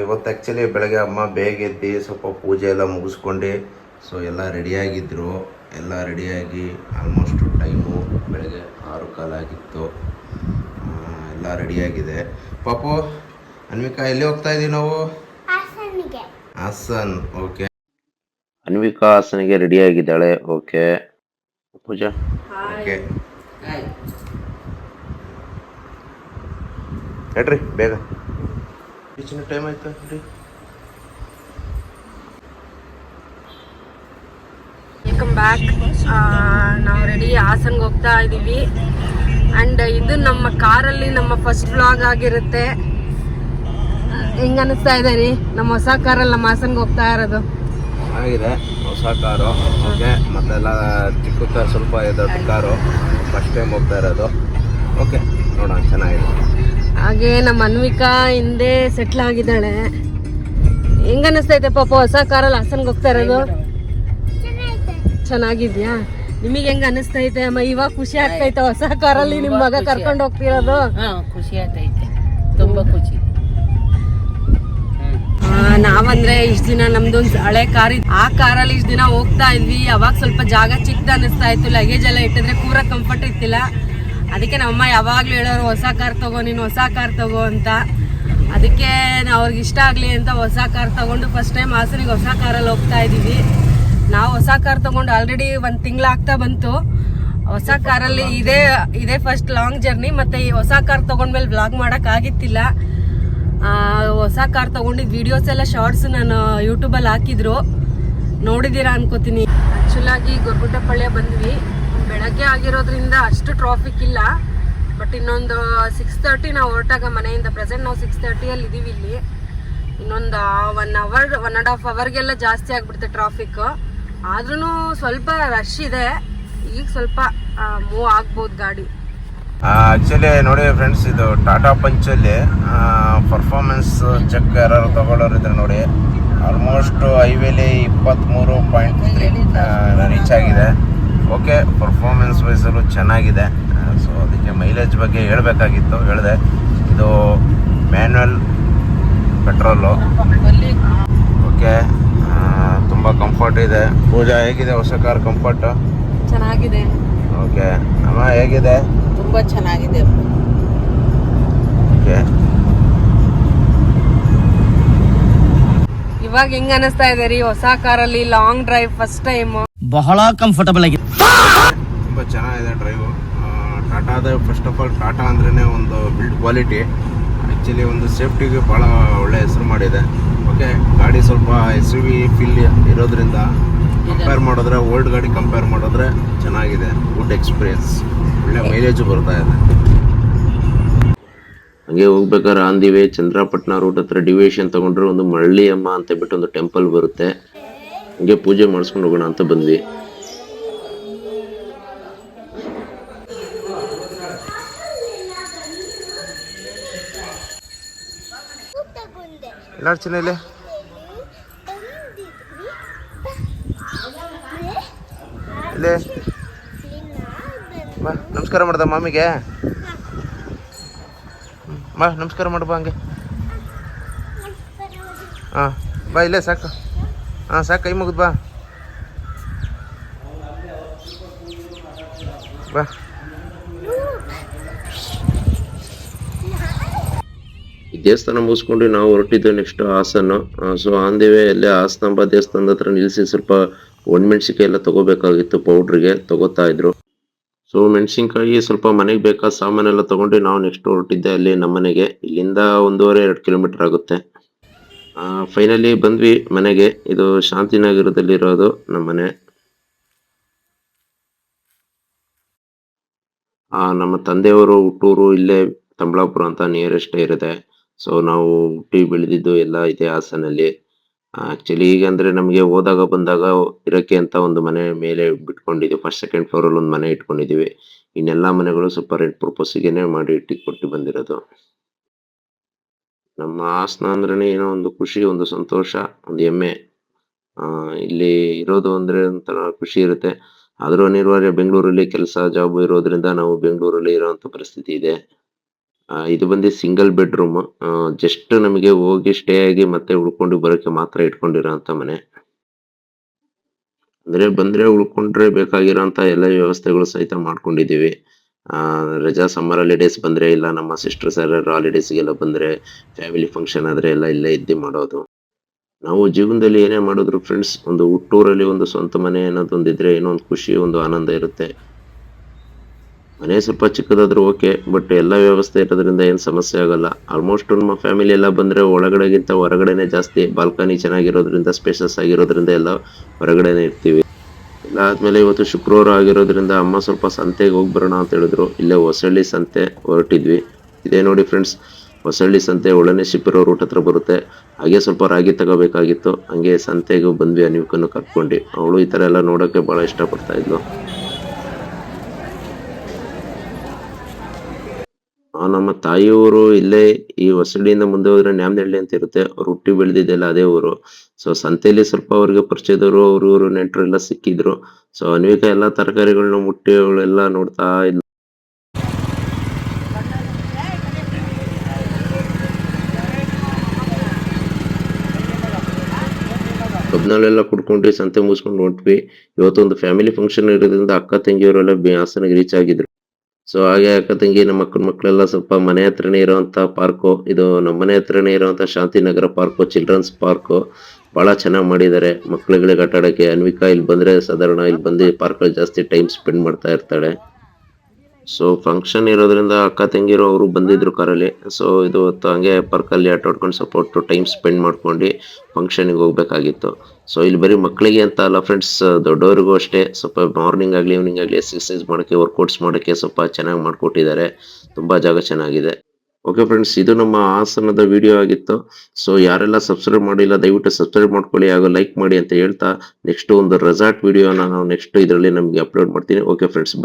ಇವತ್ತು ಆ್ಯಕ್ಚುಲಿ ಬೆಳಗ್ಗೆ ಅಮ್ಮ ಬೇಗ ಎದ್ದು ಸ್ವಲ್ಪ ಪೂಜೆ ಎಲ್ಲ ಮುಗಿಸ್ಕೊಂಡು ಸೊ ಎಲ್ಲ ರೆಡಿಯಾಗಿದ್ದರು. ಎಲ್ಲ ರೆಡಿಯಾಗಿ ಆಲ್ಮೋಸ್ಟ್ ಟೈಮು ಬೆಳಗ್ಗೆ 6 ಕಾಲಾಗಿತ್ತು. ಎಲ್ಲ ರೆಡಿಯಾಗಿದೆ. ಪಾಪು, ಅನ್ವಿಕಾ ಎಲ್ಲಿ ಹೋಗ್ತಾ ಇದ್ದೀವಿ ನಾವು? ಹಾಸನ್. ಓಕೆ, ಅನ್ವಿಕಾ ಹಾಸನಿಗೆ ರೆಡಿಯಾಗಿದ್ದಾಳೆ. ಓಕೆ ಪೂಜಾ, ಓಕೆ ಹೇಳ್ರಿ ಬೇಗ. ಹೆಚ್ಚಿನ ಟೈಮ್ ಆಯ್ತು ರೀ. Welcome back. ನಾವು ರೆಡಿ ಹಾಸನ್ಗೆ ಹೋಗ್ತಾ ಇದ್ದೀವಿ. ಆ್ಯಂಡ್ ಇದು ನಮ್ಮ ಕಾರಲ್ಲಿ ನಮ್ಮ ಫಸ್ಟ್ ವ್ಲಾಗ್ ಆಗಿರುತ್ತೆ. ಹೆಂಗ ಅನಿಸ್ತಾ ಇದೆ ರೀ ನಮ್ಮ ಹೊಸ ಕಾರಲ್ಲಿ ನಮ್ಮ ಹಾಸನ್ಗೆ ಹೋಗ್ತಾ ಇರೋದು? ಆಗಿದೆ, ಹೊಸ ಕಾರು. ಓಕೆ, ಮತ್ತೆಲ್ಲ ಚಿಕ್ಕ ಕಾರು, ಸ್ವಲ್ಪ ದೊಡ್ಡ ಕಾರು, ಫಸ್ಟ್ ಟೈಮ್ ಹೋಗ್ತಾ ಇರೋದು. ಓಕೆ, ನೋಡೋಣ, ಚೆನ್ನಾಗಿದೆ. ಹಾಗೆ ನಮ್ಮ ಅನ್ವಿಕಾ ಹಿಂದೆ ಸೆಟ್ಲ್ ಆಗಿದ್ದಾಳೆ. ಹೆಂಗ ಅನಿಸ್ತೈತೆ ಪಾಪ ಹೊಸ ಕಾರಲ್ಲಿ ಹಾಸನ್ಗೆ ಹೋಗ್ತಾ ಇರೋದು? ಚೆನ್ನಾಗಿದ್ಯಾ? ನಿಮಗೆ ಹೆಂಗ ಅನಿಸ್ತೈತೆ ಅಮ್ಮ? ಇವಾಗ ಖುಷಿ ಆಗ್ತೈತೆ ಹೊಸ ಕಾರಲ್ಲಿ ನಿಮ್ಮ ಮಗ ಕರ್ಕೊಂಡು ಹೋಗ್ತಿರೋದು? ಖುಷಿ ಆಗ್ತೈತೆ, ತುಂಬಾ ಖುಷಿ. ನಾವಂದ್ರೆ ಇಷ್ಟ ದಿನ ನಮ್ದೊಂದು ಹಳೆ ಕಾರ್ ಇತ್ತು, ಆ ಕಾರಲ್ಲಿ ಇಷ್ಟ ದಿನ ಹೋಗ್ತಾ ಇದ್ವಿ. ಅವಾಗ ಸ್ವಲ್ಪ ಜಾಗ ಚಿಕ್ಕದ ಅನಿಸ್ತಾ ಇತ್ತು, ಲಗೇಜ್ ಎಲ್ಲ ಇಟ್ಟಿದ್ರೆ ಕೂರ ಕಂಫರ್ಟ್ ಇತ್ತಿಲ್ಲ. ಅದಕ್ಕೆ ನಮ್ಮಮ್ಮ ಯಾವಾಗ್ಲೂ ಹೇಳೋರು ಹೊಸ ಕಾರ್ ತಗೋ, ನೀನು ಹೊಸ ಕಾರ್ ತಗೋ ಅಂತ. ಅದಕ್ಕೆ ಅವ್ರಿಗೆ ಇಷ್ಟ ಆಗಲಿ ಅಂತ ಹೊಸ ಕಾರ್ ತಗೊಂಡು ಫಸ್ಟ್ ಟೈಮ್ ಹಾಸನಿಗೆ ಹೊಸ ಕಾರಲ್ಲಿ ಹೋಗ್ತಾ ಇದ್ದೀವಿ. ನಾವು ಹೊಸ ಕಾರ್ ತಗೊಂಡು ಆಲ್ರೆಡಿ 1 ತಿಂಗಳಾಗ್ತಾ ಬಂತು. ಹೊಸ ಕಾರಲ್ಲಿ ಇದೇ ಫಸ್ಟ್ ಲಾಂಗ್ ಜರ್ನಿ. ಮತ್ತೆ ಈ ಹೊಸ ಕಾರ್ ತಗೊಂಡ್ಮೇಲೆ ವ್ಲಾಗ್ ಮಾಡಕ್ ಆಗಿತ್ತಿಲ್ಲ. ಹೊಸ ಕಾರ್ ತಗೊಂಡಿದ್ ವಿಡಿಯೋಸ್ ಎಲ್ಲ ಶಾರ್ಟ್ಸ್ ನಾನು ಯೂಟ್ಯೂಬಲ್ಲಿ ಹಾಕಿದ್ರು, ನೋಡಿದ್ದೀರಾ ಅನ್ಕೋತೀನಿ. ಆ್ಯಕ್ಚುಲಾಗಿ ಗೊರಗುಂಟೆಪಾಳ್ಯ ಬಂದ್ವಿ. ಬೆಳಗ್ಗೆ ಆಗಿರೋದ್ರಿಂದ ಅಷ್ಟು ಟ್ರಾಫಿಕ್ ಇಲ್ಲ. ಬಟ್ ಇನ್ನೊಂದು 6:30 ನಾವು ಹೊರಟಾಗ ಮನೆಯಿಂದ, ಪ್ರೆಸೆಂಟ್ ನಾವು 6:30 ಇದ್ದೀವಿ ಇಲ್ಲಿ. ಇನ್ನೊಂದು 1 ಅವರ್ 1.5 ಅವರ್ಗೆಲ್ಲ ಜಾಸ್ತಿ ಆಗಿಬಿಡುತ್ತೆ ಟ್ರಾಫಿಕ್. ಆದ್ರೂ ಸ್ವಲ್ಪ ರಶ್ ಇದೆ. ಈಗ ಸ್ವಲ್ಪ ಮೂವ್ ಆಗ್ಬೋದು ಗಾಡಿ. ಆ್ಯಕ್ಚುಲಿ ನೋಡಿ ಫ್ರೆಂಡ್ಸ್, ಇದು ಟಾಟಾ ಪಂಚಲ್ಲಿ ಪರ್ಫಾರ್ಮೆನ್ಸ್ ಚೆಕ್ ಯಾರು ತಗೊಳ್ಳೋರು ಇದ್ರೆ ನೋಡಿ, ಆಲ್ಮೋಸ್ಟ್ ಹೈವೇಲಿ 23.3 ರೀಚ್ ಆಗಿದೆ. ಓಕೆ, ಪರ್ಫಾರ್ಮೆನ್ಸ್ ವೈಸಲ್ಲೂ ಚೆನ್ನಾಗಿದೆ. ಸೊ ಅದಕ್ಕೆ ಮೈಲೇಜ್ ಬಗ್ಗೆ ಹೇಳಬೇಕಾಗಿತ್ತು, ಹೇಳಿದೆ. ಇದು ಮ್ಯಾನ್ಯುವಲ್ ಪೆಟ್ರೋಲು. ಓಕೆ, ತುಂಬ ಕಂಫರ್ಟ್ ಇದೆ. ಪೂಜಾ, ಹೇಗಿದೆ ಹೊಸ ಕಾರ್ ಕಂಫರ್ಟು? ಚೆನ್ನಾಗಿದೆ. ಓಕೆ ಅಮ್ಮ, ಹೇಗಿದೆ? ತುಂಬಾ ಚೆನ್ನಾಗಿದೆ. ಓಕೆ, ಇವಾಗ ಹೆಂಗ ಅನಿಸ್ತಾ ಇದೆ ರೀ ಹೊಸ ಕಾರಲ್ಲಿ ಲಾಂಗ್ ಡ್ರೈವ್ ಫಸ್ಟ್ ಟೈಮ್? ಬಹಳ ಕಂಫರ್ಟಬಲ್ ಆಗಿದೆ, ತುಂಬ ಚೆನ್ನಾಗಿದೆ ಡ್ರೈವು. ಟಾಟಾದ ಫಸ್ಟ್ ಆಫ್ ಆಲ್, ಟಾಟಾ ಅಂದ್ರೇ ಒಂದು ಬಿಲ್ಡ್ ಕ್ವಾಲಿಟಿ. ಆ್ಯಕ್ಚುಲಿ ಒಂದು ಸೇಫ್ಟಿಗೆ ಭಾಳ ಒಳ್ಳೆ ಹೆಸರು ಮಾಡಿದೆ. ಓಕೆ, ಗಾಡಿ ಸ್ವಲ್ಪ SUV ಫೀಲ್ ಇರೋದ್ರಿಂದ ಕಂಪೇರ್ ಮಾಡಿದ್ರೆ, ಓಲ್ಡ್ ಗಾಡಿ ಕಂಪೇರ್ ಮಾಡಿದ್ರೆ ಚೆನ್ನಾಗಿದೆ. ಗುಡ್ ಎಕ್ಸ್ಪೀರಿಯನ್ಸ್, ಒಳ್ಳೆ ಮೈಲೇಜು ಬರ್ತಾ ಇದೆ. ಹಂಗೆ ಹೋಗ್ಬೇಕಾದ್ರೆ on the way Chandrapattana route ಹತ್ರ ಡಿವಿಯೇಷನ್ ತಗೊಂಡ್ರೆ ಒಂದು ಮಳ್ಳಿ ಅಮ್ಮ ಅಂತ ಬಿಟ್ಟು ಒಂದು ಟೆಂಪಲ್ ಬರುತ್ತೆ. ಹಂಗೆ ಪೂಜೆ ಮಾಡಿಸ್ಕೊಂಡು ಹೋಗೋಣ ಅಂತ ಬಂದ್ವಿ. ಎಲ್ಲ ಚಿನ್ನ ಇಲ್ಲೇ ಬಾ, ನಮಸ್ಕಾರ ಮಾಡ್ದ ಮಾಮಿಗೆ. ಬಾ, ನಮಸ್ಕಾರ ಮಾಡು ಬಾ, ಹಂಗೆ. ಹಾಂ ಬಾ, ಇಲ್ಲೇ ಸಾಕು. ಹಾಂ ಸಾಕು, ಕೈ ಮುಗಿದು ಬಾ. ಬಾ, ಈ ದೇವಸ್ಥಾನ ಮುಗಿಸ್ಕೊಂಡು ನಾವು ಹೊರಟಿದ್ದು ನೆಕ್ಸ್ಟ್ ಹಾಸನ್ನು. ಸೊ ಆನ್ ದಿ ವೇ ಅಲ್ಲೇ ಹಾಸನಾಂಬ ದೇವಸ್ಥಾನದ ಹತ್ರ ನಿಲ್ಲಿಸಿ ಸ್ವಲ್ಪ ಒಣಮೆಣ್ಸಿನ್ಕಾಯಿ ಎಲ್ಲ ತಗೋಬೇಕಾಗಿತ್ತು, ಪೌಡ್ರಿಗೆ ತಗೋತಾ ಇದ್ರು. ಸೊ ಮೆಣಸಿನ್ಕಾಯಿ, ಸ್ವಲ್ಪ ಮನೆಗೆ ಬೇಕಾದ ಸಾಮಾನೆಲ್ಲ ತಗೊಂಡು ನಾವು ನೆಕ್ಸ್ಟ್ ಹೊರಟಿದ್ದೆ ಅಲ್ಲಿ ನಮ್ಮ ಮನೆಗೆ. ಇಲ್ಲಿಂದ 1.5-2 ಕಿಲೋಮೀಟರ್ ಆಗುತ್ತೆ. ಫೈನಲಿ ಬಂದ್ವಿ ಮನೆಗೆ. ಇದು ಶಾಂತಿನಗರದಲ್ಲಿರೋದು ನಮ್ಮ ಮನೆ. ನಮ್ಮ ತಂದೆಯವರು ಹುಟ್ಟೂರು ಇಲ್ಲೇ ತಂಬಳಾಪುರ ಅಂತ ನಿಯರೆಸ್ಟ್ ಇರುತ್ತೆ. ಸೊ ನಾವು ಹುಟ್ಟಿ ಬೆಳೆದಿದ್ದು ಎಲ್ಲ ಇದೆ ಹಾಸನಲ್ಲಿ. ಆಕ್ಚುಲಿ ಈಗ ಅಂದ್ರೆ ನಮಗೆ ಹೋದಾಗ ಬಂದಾಗ ಇರಕ್ಕೆ ಅಂತ ಒಂದು ಮನೆ ಮೇಲೆ ಬಿಟ್ಕೊಂಡಿದ್ದೀವಿ. ಫಸ್ಟ್ ಸೆಕೆಂಡ್ ಫ್ಲೋರಲ್ಲಿ ಒಂದು ಮನೆ ಇಟ್ಕೊಂಡಿದ್ದೀವಿ. ಇನ್ನೆಲ್ಲ ಮನೆಗಳು ಸ್ವಲ್ಪ ರೆಂಟ್ ಪರ್ಪಸ್ಸಿಗೆನೆ ಮಾಡಿ ಕೊಟ್ಟು ಬಂದಿರೋದು. ನಮ್ಮ ಹಾಸನ ಅಂದ್ರೇನೆ ಏನೋ ಒಂದು ಖುಷಿ, ಒಂದು ಸಂತೋಷ, ಒಂದು ಹೆಮ್ಮೆ. ಇಲ್ಲಿ ಇರೋದು ಅಂದ್ರೆ ಒಂಥರ ಖುಷಿ ಇರುತ್ತೆ. ಆದ್ರೂ ಅನಿವಾರ್ಯ ಬೆಂಗಳೂರಲ್ಲಿ ಕೆಲಸ ಜಾಬ್ ಇರೋದ್ರಿಂದ ನಾವು ಬೆಂಗಳೂರಲ್ಲಿ ಇರೋಂಥ ಪರಿಸ್ಥಿತಿ ಇದೆ. ಇದು ಬಂದು ಸಿಂಗಲ್ ಬೆಡ್ರೂಮ್. ಜಸ್ಟ್ ನಮಗೆ ಹೋಗಿ ಸ್ಟೇ ಆಗಿ ಮತ್ತೆ ಉಳ್ಕೊಂಡು ಬರೋಕೆ ಮಾತ್ರ ಇಟ್ಕೊಂಡಿರೋಂಥ ಮನೆ. ಅಂದ್ರೆ ಬಂದ್ರೆ ಉಳ್ಕೊಂಡ್ರೆ ಬೇಕಾಗಿರೋಂಥ ಎಲ್ಲ ವ್ಯವಸ್ಥೆಗಳು ಸಹಿತ ಮಾಡ್ಕೊಂಡಿದೀವಿ. ರಜಾ ಸಮ್ಮರ್ ಹಾಲಿಡೇಸ್ ಬಂದ್ರೆ ಇಲ್ಲ ನಮ್ಮ ಸಿಸ್ಟರ್ಸ್ ಯಾರಾದ್ರು ಹಾಲಿಡೇಸ್ಗೆಲ್ಲ ಬಂದ್ರೆ ಫ್ಯಾಮಿಲಿ ಫಂಕ್ಷನ್ ಆದ್ರೆ ಎಲ್ಲ ಇಲ್ಲೇ ಇದ್ದು ಮಾಡೋದು. ನಾವು ಜೀವನದಲ್ಲಿ ಏನೇ ಮಾಡಿದ್ರು ಫ್ರೆಂಡ್ಸ್, ಒಂದು ಹುಟ್ಟೂರಲ್ಲಿ ಒಂದು ಸ್ವಂತ ಮನೆ ಅನ್ನೋದೊಂದಿದ್ರೆ ಏನೋ ಒಂದು ಖುಷಿ, ಒಂದು ಆನಂದ ಇರುತ್ತೆ. ಮನೆ ಸ್ವಲ್ಪ ಚಿಕ್ಕದಾದ್ರೂ ಓಕೆ, ಬಟ್ ಎಲ್ಲ ವ್ಯವಸ್ಥೆ ಇರೋದ್ರಿಂದ ಏನು ಸಮಸ್ಯೆ ಆಗಲ್ಲ. ಆಲ್ಮೋಸ್ಟ್ ನಮ್ಮ ಫ್ಯಾಮಿಲಿ ಎಲ್ಲ ಬಂದ್ರೆ ಒಳಗಡೆಗಿಂತ ಹೊರಗಡೆನೆ ಜಾಸ್ತಿ. ಬಾಲ್ಕನಿ ಚೆನ್ನಾಗಿರೋದ್ರಿಂದ, ಸ್ಪೇಸಸ್ ಆಗಿರೋದ್ರಿಂದ ಎಲ್ಲ ಹೊರಗಡೆನೆ ಇರ್ತೀವಿ. ಇಲ್ಲ ಆದ್ಮೇಲೆ ಇವತ್ತು ಶುಕ್ರವಾರ ಆಗಿರೋದ್ರಿಂದ ಅಮ್ಮ ಸ್ವಲ್ಪ ಸಂತೆಗೆ ಹೋಗಿ ಬರೋಣ ಅಂತ ಹೇಳಿದ್ರು. ಇಲ್ಲೇ ಹೊಸಳ್ಳಿ ಸಂತೆ ಹೊರಟಿದ್ವಿ. ಇದೇ ನೋಡಿ ಫ್ರೆಂಡ್ಸ್, ಹೊಸಳ್ಳಿ ಸಂತೆ ಒಳ್ಳೆನೆ ಶಿಪ್ಪಿರೋ ರೂಟ್ ಹತ್ರ ಬರುತ್ತೆ. ಹಾಗೆ ಸ್ವಲ್ಪ ರಾಗಿ ತಗೋಬೇಕಾಗಿತ್ತು, ಹಂಗೆ ಸಂತೆಗೆ ಬಂದ್ವಿ ಅನ್ವಿಕನ್ನು ಕರ್ಕೊಂಡು. ಅವಳು ಈ ತರ ಎಲ್ಲ ನೋಡೋಕೆ ಬಹಳ ಇಷ್ಟಪಡ್ತಾ ಇದ್ಲು. ನಮ್ಮ ತಾಯಿಯವರು ಇಲ್ಲೇ ಈ ಹೊಸಳ್ಳಿಯಿಂದ ಮುಂದೆ ಹೋದ್ರೆ ನ್ಯಾಮನಹಳ್ಳಿ ಅಂತ ಇರುತ್ತೆ. ಅವ್ರು ಹುಟ್ಟಿ ಬೆಳೆದಿದ್ದೆಲ್ಲ ಅದೇ ಊರು. ಸೊ ಸಂತೆಯಲ್ಲಿ ಸ್ವಲ್ಪ ಅವ್ರಿಗೆ ಪರಿಚಯದವರು ಅವ್ರ ನೆಂಟರೆಲ್ಲ ಸಿಕ್ಕಿದ್ರು. ಸೊ ಅನ್ವಿಕಾ ಎಲ್ಲಾ ತರಕಾರಿಗಳನ್ನ ಮುಟ್ಟಿ ಅವಳೆಲ್ಲ ನೋಡ್ತಾ ಇದ್ಲು. ಕಬ್ನಲ್ಲೆಲ್ಲ ಕುಡ್ಕೊಂಡು ಸಂತೆ ಮುಗಿಸ್ಕೊಂಡು ಹೊಂಟ್ವಿ. ಇವತ್ತೊಂದು ಫ್ಯಾಮಿಲಿ ಫಂಕ್ಷನ್ ಇರೋದ್ರಿಂದ ಅಕ್ಕ ತಂಗಿಯವರೆಲ್ಲ ಹಾಸನಕ್ಕೆ ರೀಚ್ ಆಗಿದ್ರು. ಸೊ ಹಾಗೆ ಅಕ್ಕ ತಂಗಿ ನಮ್ಮ ಮಕ್ಕಳೆಲ್ಲ ಸ್ವಲ್ಪ ಮನೆ ಹತ್ರನೇ ಇರುವಂತ ಪಾರ್ಕು, ಇದು ನಮ್ಮ ಮನೆ ಹತ್ರನೇ ಇರುವಂತ ಶಾಂತಿನಗರ ಪಾರ್ಕು, ಚಿಲ್ಡ್ರನ್ಸ್ ಪಾರ್ಕು ಬಹಳ ಚೆನ್ನಾಗಿ ಮಾಡಿದ್ದಾರೆ ಮಕ್ಕಳುಗಳಿಗೆ ಆಟ ಆಡಕ್ಕೆ. ಅನ್ವಿಕಾ ಇಲ್ಲಿ ಬಂದ್ರೆ ಸಾಧಾರಣ ಇಲ್ಲಿ ಬಂದು ಪಾರ್ಕಲ್ಲಿ ಜಾಸ್ತಿ ಟೈಮ್ ಸ್ಪೆಂಡ್ ಮಾಡ್ತಾ ಇರ್ತಾಳೆ. ಸೊ ಫಂಕ್ಷನ್ ಇರೋದ್ರಿಂದ ಅಕ್ಕ ತಂಗಿರು ಅವರು ಬಂದಿದ್ರು ಕಾರಲ್ಲಿ. ಸೊ ಇದು ಹೊತ್ತು ಹಂಗೆ ಪಾರ್ಕಲ್ಲಿ ಆಟ ಆಡ್ಕೊಂಡು ಸ್ವಲ್ಪ ಹೊತ್ತು ಟೈಮ್ ಸ್ಪೆಂಡ್ ಮಾಡ್ಕೊಂಡು ಫಂಕ್ಷನ್ಗೆ ಹೋಗ್ಬೇಕಾಗಿತ್ತು. ಸೊ ಇಲ್ಲಿ ಬರೀ ಮಕ್ಕಳಿಗೆ ಅಂತ ಅಲ್ಲ ಫ್ರೆಂಡ್ಸ್, ದೊಡ್ಡವರಿಗೂ ಅಷ್ಟೇ. ಸ್ವಲ್ಪ ಮಾರ್ನಿಂಗ್ ಆಗಲಿ ಈವ್ನಿಂಗ್ ಆಗಲಿ ಎಕ್ಸರ್ಸೈಸ್ ಮಾಡೋಕ್ಕೆ, ವರ್ಕೌಟ್ಸ್ ಮಾಡೋಕ್ಕೆ ಸ್ವಲ್ಪ ಚೆನ್ನಾಗಿ ಮಾಡಿಕೊಟ್ಟಿದ್ದಾರೆ. ತುಂಬ ಜಾಗ ಚೆನ್ನಾಗಿದೆ. ಓಕೆ ಫ್ರೆಂಡ್ಸ್, ಇದು ನಮ್ಮ ಹಾಸನದ ವಿಡಿಯೋ ಆಗಿತ್ತು. ಸೊ ಯಾರೆಲ್ಲ ಸಬ್ಸ್ಕ್ರೈಬ್ ಮಾಡಿಲ್ಲ ದಯವಿಟ್ಟು ಸಬ್ಸ್ಕ್ರೈಬ್ ಮಾಡ್ಕೊಳ್ಳಿ ಹಾಗೂ ಲೈಕ್ ಮಾಡಿ ಅಂತ ಹೇಳ್ತಾ, ನೆಕ್ಸ್ಟ್ ಒಂದು ರೆಸಾರ್ಟ್ ವಿಡಿಯೋನ ನಾವು ನೆಕ್ಸ್ಟ್ ಇದರಲ್ಲಿ ನಮಗೆ ಅಪ್ಲೋಡ್ ಮಾಡ್ತೀನಿ. ಓಕೆ ಫ್ರೆಂಡ್ಸ್, ಬಾಯ್.